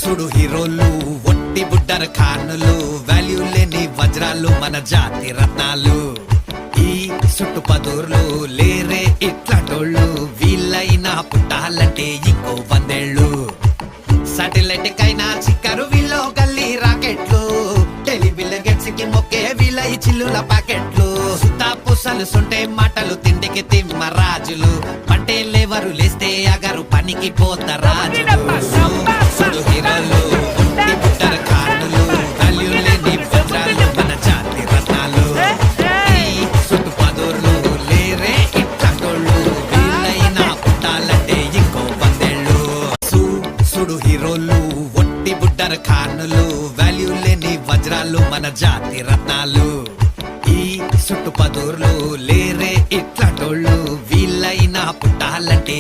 సుడు హీరోలు ఒట్టి బుడ్డర్ ఖానులు వాల్యూ లేని వజ్రాలు మన జాతి రత్నాలు ఈ సుట్టుపదూర్లు లేరే ఇట్లాటోళ్ళు వీళ్ళైనా పుట్టాలంటే ఇంకో 100 ఏళ్ళు సాటిలైట్ కైనా చిక్కరు వీళ్ళు గల్లీ రాకెట్లు టెలివిజన్ కి మొక్కే వీళ్ళ ఈ చిల్లుల పాకెట్లు సుతా పుసలు సుంటే మాటలు తిండికి తిమ్మ రాజులు పంటే లేవరు లేస్తే అగరు పనికి పోత రాజులు సుడు హీరోలు ఒట్టి బుట్టర ఖానులు వాల్యూ లేని వజ్రాలు మన జాతి రత్నాలు ఈ సుట్టుపదూర్లు లేరే ఇట్లాటోళ్ళు వీళ్ళైనా పుట్టాలంటే ఇంకో 100 ఏళ్ళు సుడు హీరోలు ఒట్టి బుడ్డర ఖానులు వాల్యూ లేని వజ్రాలు మన జాతి రత్నాలు ఈ సుట్టుపదూర్లు లేరే ఇట్లాటోళ్ళు వీళ్ళైనా పుట్టాలంటే